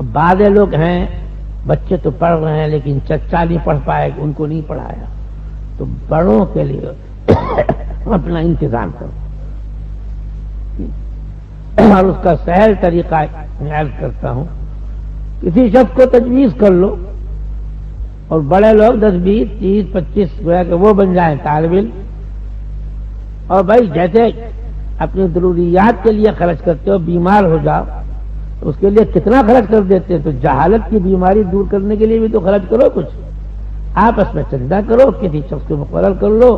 اب بعض لوگ ہیں بچے تو پڑھ رہے ہیں لیکن چچا نہیں پڑھ پائے، ان کو نہیں پڑھایا، تو بڑوں کے لیے اپنا انتظام کرو، اور اس کا سہل طریقہ میں عرض کرتا ہوں، کسی شخص کو تجویز کر لو اور بڑے لوگ 10 20 30 25 گویا کہ وہ بن جائیں طالب علم، اور بھائی جیسے اپنی ضروریات کے لیے خرچ کرتے ہو، بیمار ہو جاؤ تو اس کے لیے کتنا خرچ کر دیتے، تو جہالت کی بیماری دور کرنے کے لیے بھی تو خرچ کرو، کچھ آپس میں چندہ کرو، کسی شخص کو مقرر کر لو،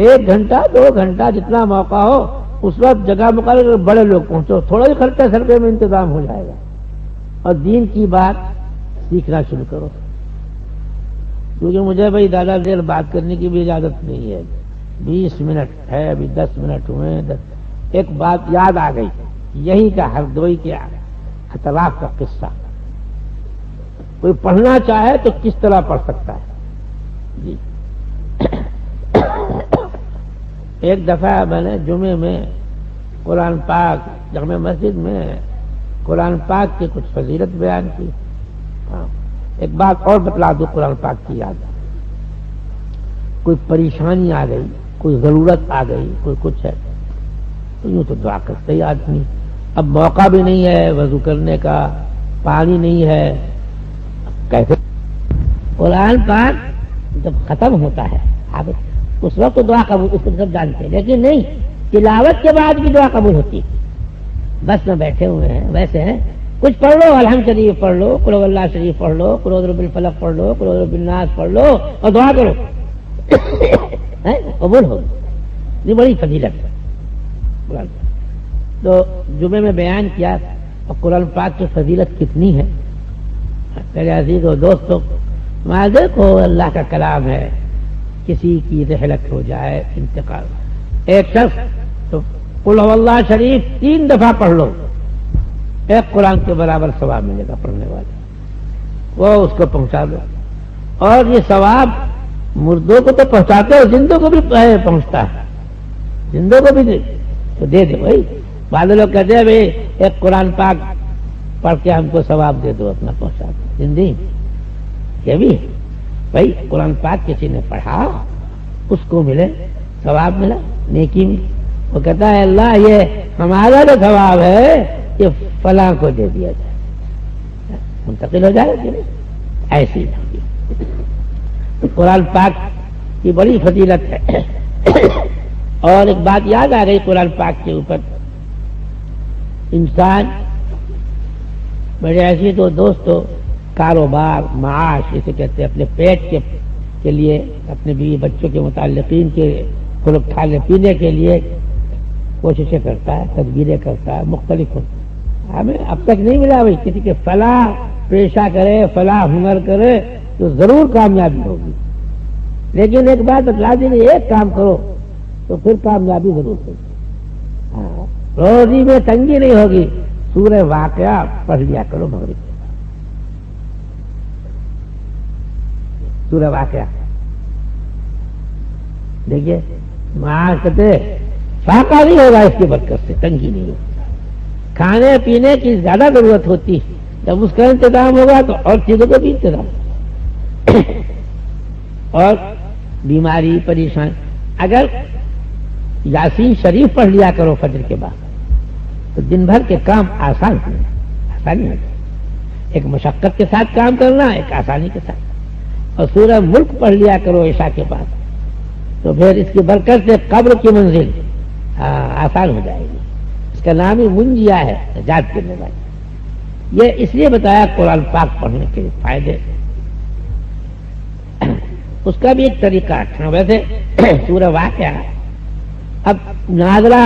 1 گھنٹہ 2 گھنٹہ جتنا موقع ہو اس وقت جگہ مقرر کر بڑے لوگ پہنچو، تھوڑا ہی خرچہ سرکے میں انتظام ہو جائے گا، اور دین کی بات سیکھنا شروع کرو، کیونکہ مجھے بھائی زیادہ دیر بات کرنے کی بھی اجازت نہیں ہے، 20 منٹ ہے، ابھی 10 منٹ ہوئے ہیں، ایک بات یاد آ گئی، یہی کا ہردوئی کے اطراف کا قصہ، کوئی پڑھنا چاہے تو کس طرح پڑھ سکتا ہے جی۔ ایک دفعہ میں نے جمعے میں قرآن پاک جامع مسجد میں قرآن پاک کی کچھ فضیلت بیان کی، ایک بات اور بتلا دو قرآن پاک کی یاد، کوئی پریشانی آ گئی، کوئی ضرورت آ گئی، کوئی کچھ ہے تو یوں تو دعا کرتے ہی آدمی، اب موقع بھی نہیں ہے وضو کرنے کا، پانی نہیں ہے، کیسے؟ قرآن پاک جب ختم ہوتا ہے اس وقت تو دعا قبول، اس کو سب جانتے ہیں، لیکن نہیں، تلاوت کے بعد بھی دعا قبول ہوتی ہے، بس میں بیٹھے ہوئے ہیں ویسے ہیں، کچھ پڑھ لو، الحمد شریف پڑھ لو، قل هو اللہ شریف پڑھ لو، قل اعوذ برب الفلق پڑھ لو، قل اعوذ برب الناس پڑھ لو اور دعا کرو قبول ہوگی، یہ بڑی فضیلت ہے قرآن پاک۔ تو جمعے میں بیان کیا اور قرآن پاک کی فضیلت کتنی ہے، میرے عزیز و دوستو، میں دیکھو اللہ کا کلام ہے، کسی کی رحلت ہو جائے، انتقال، ایک شخص تو قل هو اللہ شریف 3 دفعہ پڑھ لو، ایک قرآن کے برابر ثواب ملے گا پڑھنے والے، وہ اس کو پہنچا دو، اور یہ ثواب مردوں کو تو پہنچاتے ہو، زندوں کو بھی پہنچتا ہے، زندوں کو بھی تو دے دو بھائی، بعض لوگ کہتے ہیں بھائی ایک قرآن پاک پڑھ کے ہم کو ثواب دے دو، اپنا پہنچا دو، زندگی یہ بھی بھائی قرآن پاک کسی نے پڑھا اس کو ملے ثواب، ملا نیکی ملی، وہ کہتا ہے اللہ یہ ہمارا جو ثواب ہے یہ فلاں کو دے دیا جائے، منتقل ہو جائے کہ نہیں، ایسی قرآن پاک کی بڑی فضیلت ہے۔ اور ایک بات یاد آ گئی قرآن پاک کے اوپر، انسان میرے ایسی تو دوستو کاروبار معاش اسے کہتے ہیں، اپنے پیٹ کے لیے، اپنے بیوی بچوں کے متعلقین کے کھانے پینے کے لیے کوششیں کرتا ہے، تدبیریں کرتا ہے، مختلف ہمیں اب تک نہیں ملا بھائی کسی کے فلاں پیشہ کرے، فلاں ہنر کرے تو ضرور کامیابی ہوگی، لیکن ایک بات بتلا دی، ایک کام کرو تو پھر کامیابی ضرور ہوگی، روزی میں تنگی نہیں ہوگی، سورہ واقعہ پڑھ لیا کرو مغرب کے، سورہ واقعہ دیکھیے، معاش کہتے فاقہ نہیں ہوگا اس کی برکت سے، تنگی نہیں ہوگی، کھانے پینے کی زیادہ ضرورت ہوتی، جب اس کا انتظام ہوگا تو اور چیزوں کا بھی انتظام، اور بیماری پریشان، اگر یاسین شریف پڑھ لیا کرو فجر کے بعد تو دن بھر کے کام آسانی ہے، ایک مشقت کے ساتھ کام کرنا، ایک آسانی کے ساتھ، اور سورہ ملک پڑھ لیا کرو عشاء کے بعد تو پھر اس کی برکت سے قبر کی منزل آسان ہو جائے گی، اس کا نام ہی منجیا ہے، نجات کرنے والی۔ یہ اس لیے بتایا قرآن پاک پڑھنے کے فائدے، اس کا بھی ایک طریقہ رکھنا، ویسے سورہ واقعہ اب نازلہ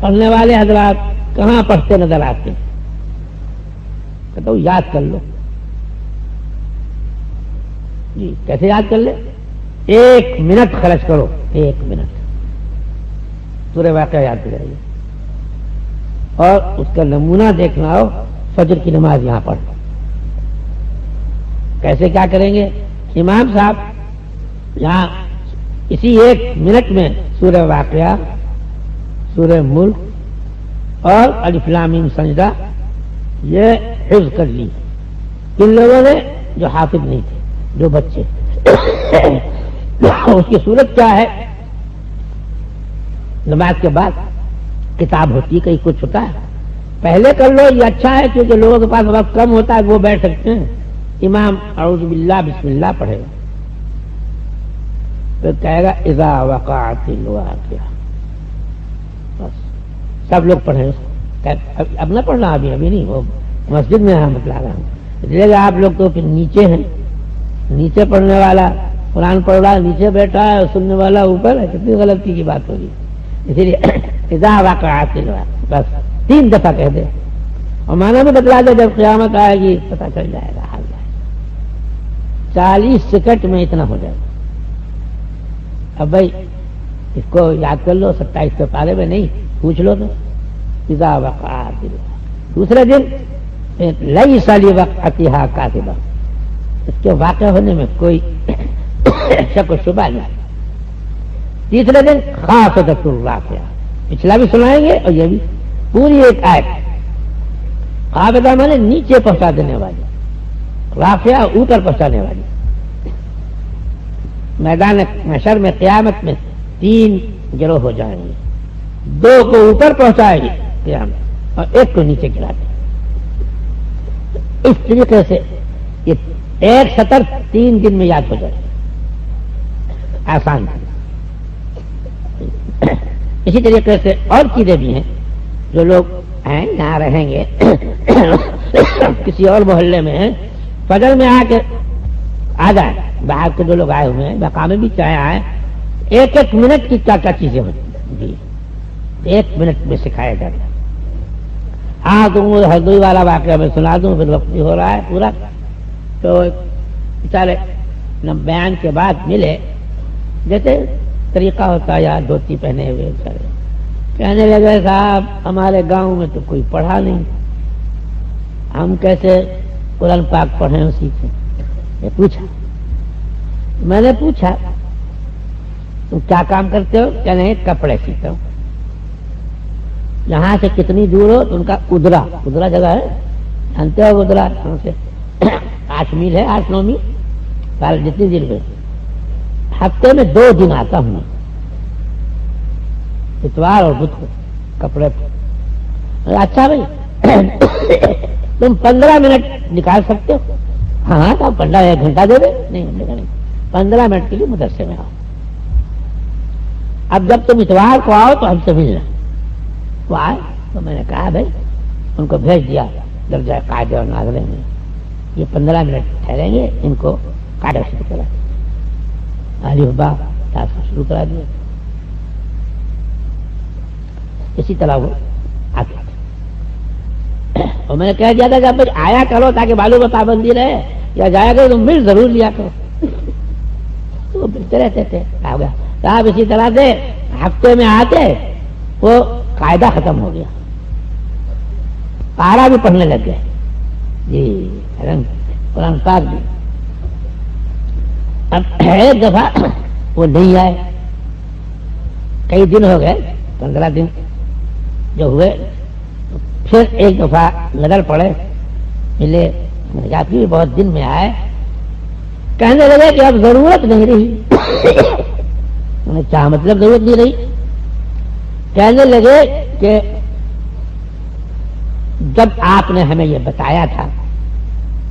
پڑھنے والے حضرات کہاں پڑھتے نظر آتے ہیں، کہتا ہوں یاد کر لو جی، کیسے یاد کر لے، 1 منٹ خرچ کرو، 1 منٹ سورہ واقعہ یاد کریے، اور اس کا نمونہ دیکھنا ہو، فجر کی نماز یہاں پڑھ، کیسے کیا کریں گے، امام صاحب یہاں اسی 1 منٹ میں سورہ واقعہ، سورہ ملک اور الف لام میم سجدہ یہ حفظ کر لی، کن لوگوں نے؟ جو حافظ نہیں تھے، جو بچے. اس کی صورت کیا ہے؟ نماز کے بعد کتاب ہوتی ہے، کہیں کچھ ہوتا ہے، پہلے کر لو یہ اچھا ہے، کیونکہ لوگوں کے پاس وقت کم ہوتا ہے، وہ بیٹھ سکتے ہیں. امام اعوذ باللہ بسم اللہ پڑھے گا، پھر کہے گا اذا وقعت الواقعہ، بس سب لوگ پڑھیں. اب نہ پڑھنا، ابھی نہیں، وہ مسجد میں ہم بتلا رہا ہوں. اس لیے آپ لوگ تو پھر نیچے ہیں، نیچے پڑھنے والا قرآن پڑھ رہا ہے نیچے بیٹھا ہے اور سننے والا اوپر ہے، کتنی غلطی کی بات ہوگی. اسی لیے اذا وقعت الواقعہ بس 3 دفعہ کہہ دے اور معنی بھی بتلا دے، جب قیامت آئے گی پتہ چل جائے گا حال. 40 سیکنڈ میں اتنا ہو جائے گا. اب بھائی اس کو یاد کر لو، 27 کے پارے میں نہیں پوچھ لو تو اذا وقعت. دوسرے دن لیس لوقعتها کاذبہ، اس کے واقع ہونے میں کوئی شک و شبہ نہیں. تیسرے دن خافضۃ الرافعہ، پچھلا بھی سنائیں گے اور یہ بھی پوری ایک آیت. خافضہ مانے نیچے پہنچا دینے والی، رافعہ اوپر پہنچانے والی. میدان محشر میں قیامت میں 3 گروہ ہو جائیں گے، 2 کو اوپر پہنچائے گی قیامت اور 1 کو نیچے گرا دے. اس طریقے سے یہ 1 سطر 3 دن میں یاد ہو جائے، آسان ہے. اسی طریقے سے اور چیزیں بھی ہیں. جو لوگ ہیں یہاں رہیں گے کسی اور محلے میں ہیں، فجر میں آ کے آ جائیں، باہر کے جو لوگ آئے ہوئے ہیں مقام بھی چاہے آئے، 1 منٹ کی کیا چیزیں ہوتی ہیں 1 منٹ میں سکھایا جاتا ہے. ہاں تم ہردوئی والا واقعہ میں سنا دوں، پھر وقت ہو رہا ہے پورا. تو بیچارے بیان کے بعد ملے، جیسے طریقہ ہوتا ہے، یا دھوتی پہنے ہوئے بیچارے، کہنے لگے صاحب ہمارے گاؤں میں تو کوئی پڑھا نہیں، ہم کیسے قرآن پاک پڑھیں اور سیکھیں. یہ پوچھا، میں نے پوچھا تم کیا کام کرتے ہو؟ کہنے کپڑے سیتا ہوں. یہاں سے کتنی دور ہو؟ تو ان کا ادرا جگہ ہے، جانتے ہو ادرا؟ یہاں سے 8 میل ہے، 8-9 میل، جتنی دیر میں. ہفتے میں 2 دن آتا ہوں، اتوار اور بدھ کو کپڑے. اچھا بھائی تم 15 منٹ نکال سکتے ہو؟ ہاں تو 1 گھنٹہ دے دے. نہیں 15 منٹ کے لیے مدرسے میں آؤ. اب جب تم اتوار کو آؤ تو ہم سے ملنا. وہ آئے تو میں نے کہا بھائی ان کو بھیج دیا درجہ قاعدے اور ناظرے میں، یہ 15 منٹ ٹھہریں گے، ان کو قاعدہ شروع کرا دیا، الف با تا شروع کرا دیا. اسی طرح وہ آتے اور میں نے کہہ دیا تھا کہ اب آیا کرو تاکہ معلوم و پابندی رہے، یا جایا کرو تو مل ضرور لیا کرو. تو وہ ملتے رہتے تھے. صاحب اسی طرح سے ہفتے میں آتے، وہ قاعدہ ختم ہو گیا، پارا بھی پڑھنے لگ گئے جی، قرآن پاک بھی. اب ایک دفعہ وہ نہیں آئے، کئی دن ہو گئے، 15 دن جو ہوئے، پھر ایک دفعہ نظر پڑے، ملے، بھی بہت دن میں آئے. کہنے لگے کہ اب ضرورت نہیں رہی. کیا مطلب ضرورت نہیں رہی؟ کہنے لگے کہ جب آپ نے ہمیں یہ بتایا تھا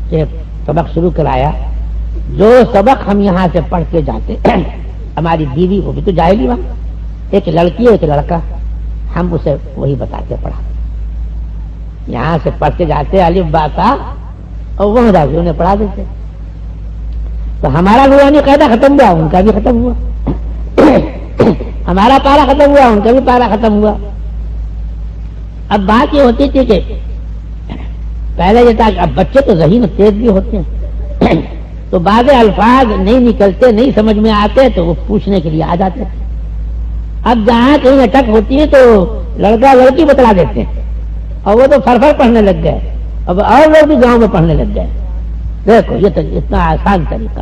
کہ سبق شروع کرایا، جو سبق ہم یہاں سے پڑھ کے جاتے، ہماری بیوی وہ بھی تو جاہلی وہاں، ایک لڑکی ایک لڑکا، ہم اسے وہی بتاتے پڑھا. یہاں سے پڑھ کے جاتے الف با تا، اور وہاں جا کے انہیں پڑھا دیتے. تو ہمارا روحانی قاعدہ ختم ہوا، ان کا بھی ختم ہوا. ہمارا پارا ختم ہوا، ان کا بھی پارا ختم ہوا. اب بات یہ ہوتی تھی کہ پہلے یہ تھا کہ اب بچے تو ذہین تیز بھی ہوتے ہیں، تو بعض الفاظ نہیں نکلتے، نہیں سمجھ میں آتے، تو وہ پوچھنے کے لیے آ جاتے تھے. اب جہاں کہیں اٹک ہوتی ہے تو لڑکا لڑکی بتلا دیتے ہیں، اور وہ تو فرفر پڑھنے لگ گئے. اب اور لوگ بھی گاؤں میں پڑھنے لگ گئے. دیکھو یہ تو اتنا آسان طریقہ.